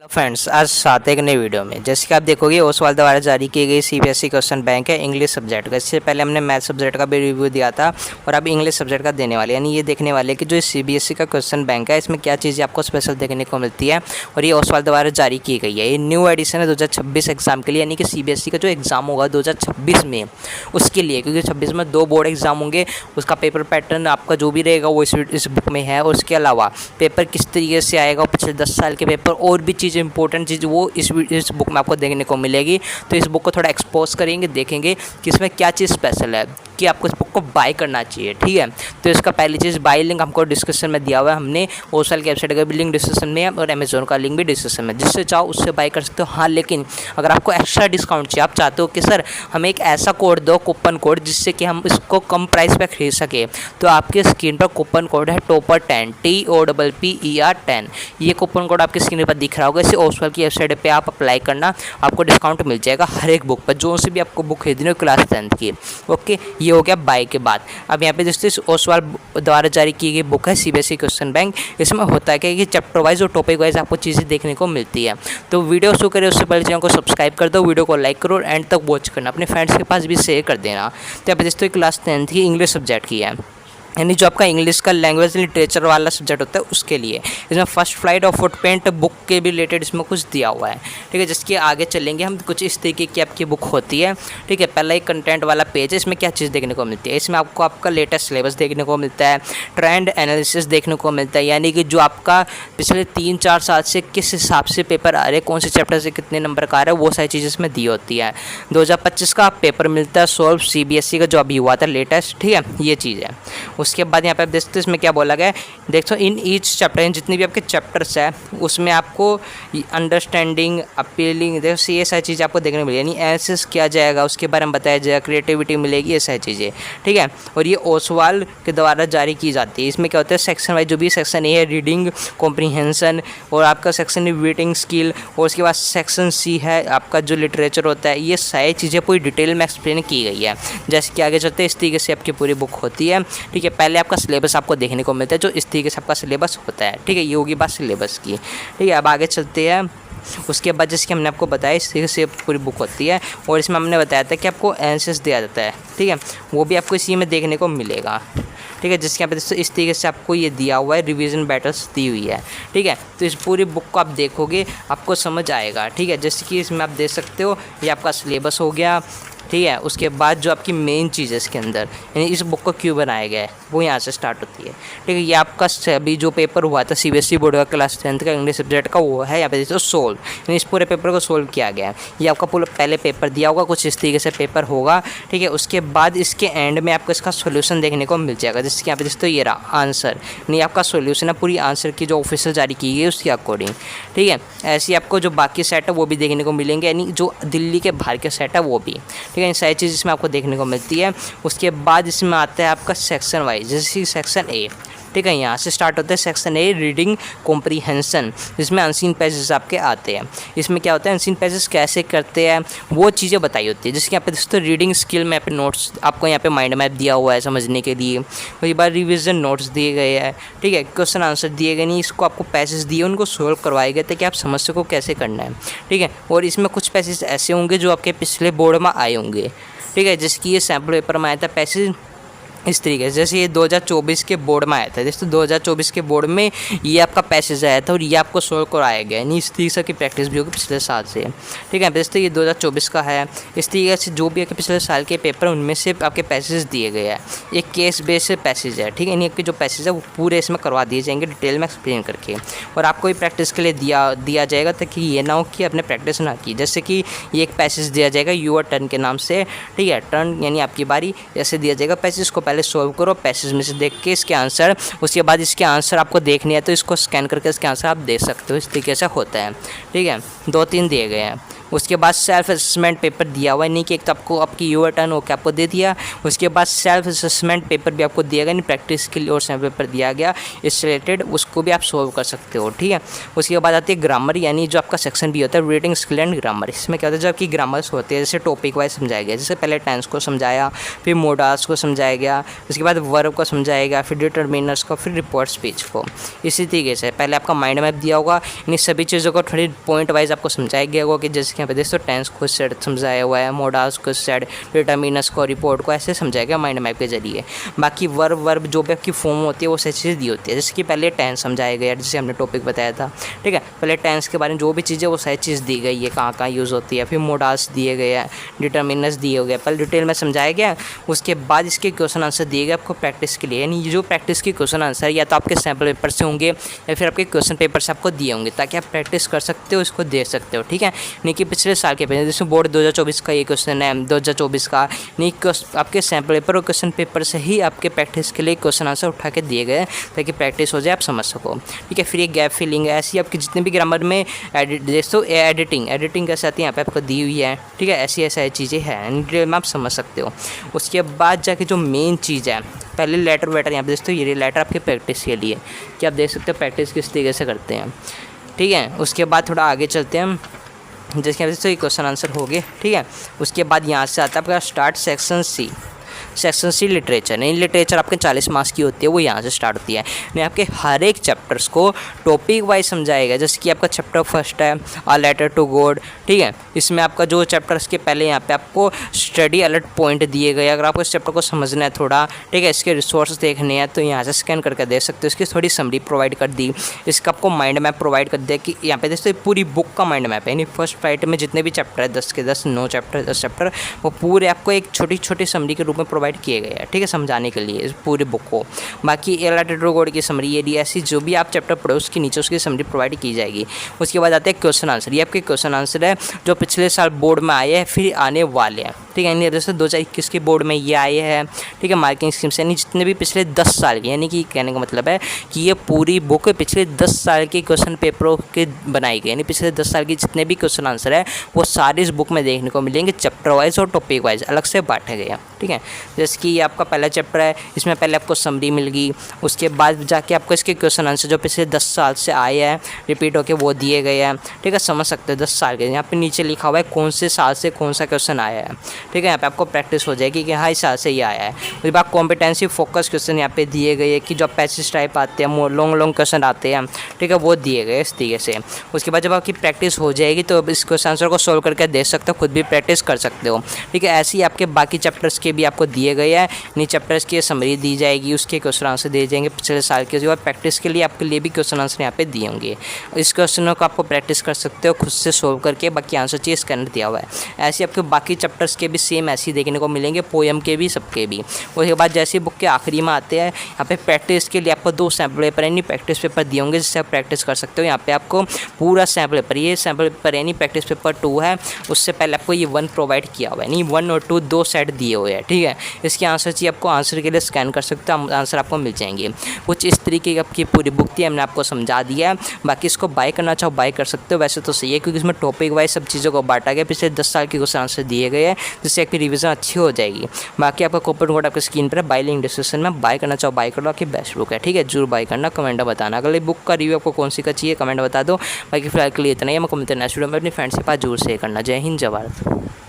Friends, आज साथ एक नई वीडियो में जैसे कि आप देखोगे ओसवाल द्वारा जारी की गई सीबीएसई क्वेश्चन बैंक है इंग्लिश सब्जेक्ट का। इससे पहले हमने मैथ सब्जेक्ट का भी रिव्यू दिया था और अब इंग्लिश सब्जेक्ट का देने वाले, यानी ये देखने वाले कि जो सीबीएसई का क्वेश्चन बैंक है इसमें क्या चीज़ें आपको स्पेशल देखने को मिलती है और ये ओसवाल द्वारा जारी की गई है। ये न्यू एडिशन है 2026 एग्जाम के लिए, यानी कि सीबीएसई का जो एग्ज़ाम होगा 2026 में उसके लिए, क्योंकि 26 में 2 बोर्ड एग्जाम होंगे। उसका पेपर पैटर्न आपका जो भी रहेगा वो इस बुक में है और उसके अलावा पेपर किस तरीके से आएगा, पिछले 10 साल के पेपर और भी चीज़ें इंपॉर्टेंट चीज़ वो इस बुक में आपको देखने को मिलेगी। तो इस बुक को थोड़ा एक्सपोज करेंगे, देखेंगे कि इसमें क्या चीज़ स्पेशल है कि आपको इस बुक को बाय करना चाहिए। ठीक है, तो इसका पहली चीज़ बाय लिंक हमको डिस्क्रिप्शन में दिया हुआ है। हमने ओसवाल की वेबसाइट का भी लिंक डिस्क्रिप्शन में है और अमेजोन का लिंक भी डिस्क्रिप्शन में, जिससे चाहो उससे बाय कर सकते हो। हाँ, लेकिन अगर आपको एक्स्ट्रा डिस्काउंट चाहिए, आप चाहते हो कि सर हमें एक ऐसा कोड दो, कूपन कोड, जिससे कि हम इसको कम प्राइस पर खरीद सके, तो आपके स्क्रीन पर कूपन कोड है टॉपर10, TOPPER10। ये कूपन कोड आपकी स्क्रीन पर दिख रहा होगा। इसे ओसवाल की वेबसाइट पे आप अप्लाई करना, आपको डिस्काउंट मिल जाएगा हर एक बुक पर, जो से भी आपको बुक खरीदनी हो क्लास 10th की। ओके, ये हो गया बाय के बाद। अब यहाँ पे दोस्तों इस ओसवाल द्वारा जारी की गई बुक है सीबीएसई क्वेश्चन बैंक। इसमें होता है कि चैप्टर वाइज और टॉपिक वाइज आपको चीज़ें देखने को मिलती है। तो वीडियो शुरू करें उससे पहले चैनल को सब्सक्राइब कर दो, वीडियो को लाइक करो, एंड तक वॉच करना, अपने फ्रेंड्स के पास भी शेयर कर देना। तो यहाँ पे दोस्तों क्लास 10th की इंग्लिश सब्जेक्ट की है, यानी जो आपका इंग्लिश का लैंग्वेज लिटरेचर वाला सब्जेक्ट होता है उसके लिए। इसमें फर्स्ट फ्लाइट और फुटप्रिंट बुक के भी रिलेटेड इसमें कुछ दिया हुआ है। ठीक है, जिसके आगे चलेंगे हम, कुछ इस तरीके की आपकी बुक होती है। ठीक है, पहला एक कंटेंट वाला पेज है। इसमें क्या चीज़ देखने को मिलती है, इसमें आपको आपका लेटेस्ट सिलेबस देखने को मिलता है, ट्रेंड एनालिसिस देखने को मिलता है, यानी कि जो आपका पिछले 3-4 साल से किस हिसाब से पेपर आ रहे हैं, कौन से चैप्टर से कितने नंबर का आ रहा है, वो सारी चीज़ें इसमें दी होती है। 2025 का पेपर मिलता है सोल्व सीबीएसई का जो अभी हुआ था लेटेस्ट। ठीक है, ये चीज़ है। उसके बाद यहाँ पे आप देखते हो इसमें क्या बोला गया है, देखो इन ईच चैप्टर, जितने भी आपके चैप्टर्स है उसमें आपको अंडरस्टैंडिंग, अपीलिंग, देखो ये सारी चीज़ें आपको देखने को मिलेगी, यानी एनालिसिस किया जाएगा, उसके बारे में बताया जाएगा, क्रिएटिविटी मिलेगी, ये सारी चीज़ें। ठीक है, और ये ओसवाल के द्वारा जारी की जाती है। इसमें क्या होता है, सेक्शन वाइज जो भी सेक्शन ए है रीडिंग कॉम्प्रीहेंशन, और आपका सेक्शन रीडिंग स्किल, और उसके बाद सेक्शन सी है आपका जो लिटरेचर होता है। ये सारी चीज़ें पूरी डिटेल में एक्सप्लेन की गई है। जैसे कि आगे चलते इस तरीके से आपकी पूरी बुक होती है। ठीक है, पहले आपका सिलेबस आपको देखने को मिलता है, जो इस तरीके से आपका सिलेबस होता है। ठीक है, ये होगी बात सिलेबस की। ठीक है, अब आगे चलते हैं। उसके बाद जैसे कि हमने आपको बताया इस तरीके से पूरी बुक होती है, और इसमें हमने बताया था कि आपको एनालिसिस दिया जाता है। ठीक है, वो भी आपको इसी में देखने को मिलेगा। ठीक है, जिसके यहाँ पे इस तरीके से आपको ये दिया हुआ है, रिवीजन बैटल्स दी हुई है। ठीक है, तो इस पूरी बुक को आप देखोगे आपको समझ आएगा। ठीक है, जैसे कि इसमें आप देख सकते हो ये आपका सिलेबस हो गया। ठीक है, उसके बाद जो आपकी मेन चीज़ है इसके अंदर, यानी इस बुक को क्यों बनाया गया है, वो यहाँ से स्टार्ट होती है। ठीक है, ये आपका अभी जो पेपर हुआ था सीबीएसई बोर्ड का क्लास 10th का इंग्लिश सब्जेक्ट का, वो है यहाँ पे देखो सोल्व, यानी इस पूरे पेपर को सोल्व किया गया है। ये आपका पूरा पहले पेपर दिया होगा, कुछ इस तरीके से पेपर होगा। ठीक है, उसके बाद इसके एंड में आपको इसका सोल्यूशन देखने को मिल जाएगा, जिसके यहाँ पे दोस्तों ये रहा आंसर, नहीं आपका सोल्यूशन है पूरी आंसर की जो ऑफिशियल जारी की गई है उसके अकॉर्डिंग। ठीक है, ऐसे आपको जो बाकी सेट है वो भी देखने को मिलेंगे, यानी जो दिल्ली के बाहर के सेट है वो भी। ठीक है, सारी चीज़ इसमें आपको देखने को मिलती है। उसके बाद इसमें आता है आपका सेक्शन वाइज, जैसे सेक्शन ए। ठीक है, यहाँ से स्टार्ट होता है सेक्शन ए रीडिंग कॉम्प्रीहेंशन, जिसमें अनसीन पैसेज आपके आते हैं। इसमें क्या होता है, अनसीन पैसेज कैसे करते हैं वो चीज़ें बताई होती है। जैसे कि यहाँ पे दोस्तों रीडिंग स्किल में पे नोट्स आपको यहाँ पे माइंड मैप दिया हुआ है समझने के लिए, कई बार रिविजन नोट्स दिए गए हैं। ठीक है, क्वेश्चन आंसर दिए गए नहीं, इसको आपको पैसेज दिए उनको सोल्व करवाए गए ताकि आप समझ सको कैसे करना है। ठीक है, और इसमें कुछ पैसेज ऐसे होंगे जो आपके पिछले बोर्ड में आए होंगे। ठीक है, जैसे कि ये सैम्पल पेपर में आया था पैसेज इस तरीके से, जैसे ये 2024 के बोर्ड में आया था। जैसे 2024 के बोर्ड में ये आपका पैसेज आया था और ये आपको सोल्व कराया गया, यानी इस तरीके की प्रैक्टिस भी होगी पिछले साल से। ठीक है, जैसे ये 2024 का है, इस तरीके से जो भी आपके पिछले साल के पेपर उनमें से आपके पैसेज दिए गए हैं। एक केस बेस पैसेज है। ठीक है, यानी आपके जो पैसेज है वो पूरे इसमें करवा दिए जाएंगे डिटेल में एक्सप्लेन करके, और आपको भी प्रैक्टिस के लिए दिया जाएगा ताकि ये ना हो कि आपने प्रैक्टिस ना की। जैसे कि ये एक पैसेज दिया जाएगा यूर टर्न के नाम से। ठीक है, टर्न यानी आपकी बारी, ऐसे दिया जाएगा पैसेज को, पहले सॉल्व करो पैसेज में से देख के इसके आंसर, उसके बाद इसके आंसर आपको देखने है तो इसको स्कैन करके इसके आंसर आप दे सकते हो। इस तरीके से होता है। ठीक है, 2-3 दिए गए हैं। उसके बाद सेल्फ असेसमेंट पेपर दिया हुआ है, नहीं कि एक तो आपको आपकी यूआर टर्न होकर आपको दे दिया, उसके बाद सेल्फ असेसमेंट पेपर भी आपको दिया गया, नहीं प्रैक्टिस के लिए और सैम्पल पेपर दिया गया इससे रिलेटेड, उसको भी आप सोल्व कर सकते हो। ठीक है, उसके बाद आती है ग्रामर, यानी जो आपका सेक्शन भी होता है रीडिंग स्किल एंड ग्रामर। इसमें क्या होता है, जो आपकी ग्रामर्स होते हैं जैसे टॉपिक वाइज समझाया गया, जैसे पहले टेंस को समझाया, फिर मोडास को समझाया गया, उसके बाद वर्ब को समझाया गया, फिर डिटर्मिनर्स को, फिर रिपोर्ट स्पीच को। इसी तरीके से पहले आपका माइंड मैप दिया होगा, इन सभी चीज़ों को थोड़ी पॉइंट वाइज आपको समझाया गया होगा कि जैसे यहाँ पे देखो टेंस को सेट समझाया हुआ है, मोडास को सेट, डिटर्मिनर्स को, रिपोर्ट को, ऐसे समझाया गया माइंड मैप के जरिए। बाकी वर्ब जो भी आपकी फॉर्म होती है वो सही चीज़ दी होती है, जैसे कि पहले टेंस समझाया गया जैसे हमने टॉपिक बताया था। ठीक है, पहले टेंस के बारे में जो भी चीज़ें वो सही चीज़ दी गई है, कहाँ कहाँ यूज़ होती है, फिर मोडास दिए गए हैं, डिटर्मिनर्स दिए हो गए, पहले डिटेल में समझाया गया। उसके बाद इसके क्वेश्चन आंसर दिए गए आपको प्रैक्टिस के लिए, यानी जो प्रैक्टिस के क्वेश्चन आंसर या तो आपके सैम्पल पेपर से होंगे या फिर आपके क्वेश्चन पेपर से आपको दिए होंगे, ताकि आप प्रैक्टिस कर सकते हो, इसको दे सकते हो। ठीक है, नहीं कि पिछले साल के पेपर, जैसे बोर्ड 2024 का ये क्वेश्चन है, 2024 का नहीं, आपके सैम्पल पेपर और क्वेश्चन पेपर से ही आपके प्रैक्टिस के लिए क्वेश्चन आंसर उठा के दिए गए ताकि प्रैक्टिस हो जाए, आप समझ सको। ठीक है, फिर ये गैप फिलिंग है, ऐसी आपकी जितने भी ग्रामर में दोस्तों एडिटिंग कैसे आती है यहाँ पे आपको दी हुई है। ठीक है, ऐसी चीज़ें हैं, डिटेल में आप समझ सकते हो। उसके बाद जाके जो मेन चीज़ है, पहले लेटर वेटर यहाँ पे दोस्तों, ये लेटर आपके प्रैक्टिस के लिए कि आप देख सकते हो प्रैक्टिस किस तरीके से करते हैं। ठीक है, उसके बाद थोड़ा आगे चलते हैं हम, जैसे यहाँ पे क्वेश्चन आंसर हो गए। ठीक है, उसके बाद यहाँ से आता है आपका start section C. Section C literature, नहीं लिटरेचर आपके 40 मार्क्स की होती है, वो यहाँ से स्टार्ट होती है। नहीं, आपके हर एक चैप्टर्स को टॉपिक वाइज समझाएगा, जैसे कि आपका चैप्टर फर्स्ट है अ लेटर टू गॉड। ठीक है, इसमें आपका जो चैप्टर्स के पहले यहाँ पे आपको स्टडी अलर्ट पॉइंट दिए गए, अगर आपको इस चैप्टर को समझना है थोड़ा, ठीक है, इसके रिसोर्स देखने हैं तो यहाँ से स्कैन करके दे सकते हो। इसकी थोड़ी समरी प्रोवाइड कर दी, इसका आपको माइंड मैप प्रोवाइड कर दिया कि यहाँ पे देखते पूरी बुक का माइंड मैप है, यानी फर्स्ट पार्ट में जितने भी चैप्टर है 10 के 10, 9 चैप्टर 10 चैप्टर, वो पूरे आपको एक छोटी छोटी समरी के रूप में प्रोवाइड किए गए हैं। ठीक है, समझाने के लिए इस पूरी बुक को। बाकी ए लेटर टू गॉड की समरी, ये ऐसी जो भी आप चैप्टर पढ़ो उसके नीचे उसकी समरी प्रोवाइड की जाएगी। उसके बाद आते हैं क्वेश्चन आंसर, ये आपके क्वेश्चन आंसर है जो पिछले साल बोर्ड में आए हैं, फिर आने वाले हैं। ठीक है, यानी जैसे 2021 के बोर्ड में ये आए हैं। ठीक है, मार्किंग स्कीम से, यानी जितने भी पिछले 10 साल के, यानी कि कहने का मतलब है कि ये पूरी बुक पिछले 10 साल के क्वेश्चन पेपरों के बनाई गई, यानी पिछले 10 साल के जितने भी क्वेश्चन आंसर है वो सारे इस बुक में देखने को मिलेंगे, चैप्टर वाइज और टॉपिक वाइज अलग से बांटे गए हैं। ठीक है, जैसे कि ये आपका पहला चैप्टर है, इसमें पहले आपको समरी मिल गई, उसके बाद जाके आपको इसके क्वेश्चन आंसर जो पिछले 10 साल से आए हैं रिपीट होके वो दिए गए हैं। ठीक है, समझ सकते हैं 10 साल के, यहाँ पे नीचे लिखा हुआ है कौन से साल से कौन सा क्वेश्चन आया है। ठीक है, यहाँ पे आपको प्रैक्टिस हो जाएगी कि हाँ इस साल से ये आया है। उसके बाद कॉम्पिटेंसी फोकस क्वेश्चन यहाँ पे दिए गए हैं कि जो पैसेज टाइप आते हैं, लॉन्ग क्वेश्चन आते हैं। ठीक है, वो दिए गए इस तरीके से। उसके बाद जब आपकी प्रैक्टिस हो जाएगी तो इस क्वेश्चन आंसर को सोल्व करके दे सकते हो, खुद भी प्रैक्टिस कर सकते हो। ठीक है, ऐसे ही आपके बाकी चैप्टर्स के भी आपको दिए गए हैं, इन चैप्टर्स की समरी दी जाएगी, उसके क्वेश्चन आंसर दिए जाएंगे पिछले साल के। उसके बाद प्रैक्टिस के लिए आपके लिए भी क्वेश्चन आंसर यहाँ पे दिए होंगे, इस क्वेश्चनों को आपको प्रैक्टिस कर सकते हो खुद से सोल्व करके, बाकी आंसर चाहिए स्कैनर दिया हुआ है। ऐसे आपके बाकी चैप्टर्स के भी सेम ऐसे ही देखने को मिलेंगे, पोएम के भी, सबके भी। उसके बाद जैसे बुक के आखिरी में आते हैं, यहाँ पे प्रैक्टिस के लिए आपको 2 सैम्पल पेपर यानी प्रैक्टिस पेपर दिए होंगे, जिससे आप प्रैक्टिस कर सकते हो। यहाँ पे आपको पूरा सैम्पल पेपर, ये सैम्पल पेपर यानी प्रैक्टिस पेपर 2 है, उससे पहले आपको ये 1 प्रोवाइड किया हुआ है, यानी 1 और 2 2 सेट दिए हुए हैं। ठीक है, इसके आंसर चाहिए आपको, आंसर के लिए स्कैन कर सकते हो, आंसर आपको मिल जाएंगे। कुछ इस तरीके की आपकी पूरी बुक थी, हमने आपको समझा दिया है। बाकी इसको बाय करना चाहो बाय कर सकते हो, वैसे तो सही है क्योंकि इसमें टॉपिक वाइज सब चीज़ों को बांटा गया, पिछले 10 साल के क्वेश्चन आंसर दिए गए हैं, जिससे आपकी रिवीजन अच्छी हो जाएगी। बाकी आपका कूपन कोड आपके स्क्रीन पर है, बाय लिंक डिस्क्रिप्शन में, बाय करना चाहो बाय कर लो, आपकी बेस्ट बुक है। ठीक है, जरूर बाय करना, कमेंट में बताना। अगली बुक का रिव्यू आपको कौन सी का चाहिए कमेंट बता दो। बाकी फिलहाल के लिए इतना ही, मैं कमेंट नेक्स्ट वीडियो में अपनी फ्रेंड्स के पास जरूर शेयर करना। जय हिंद, जय भारत।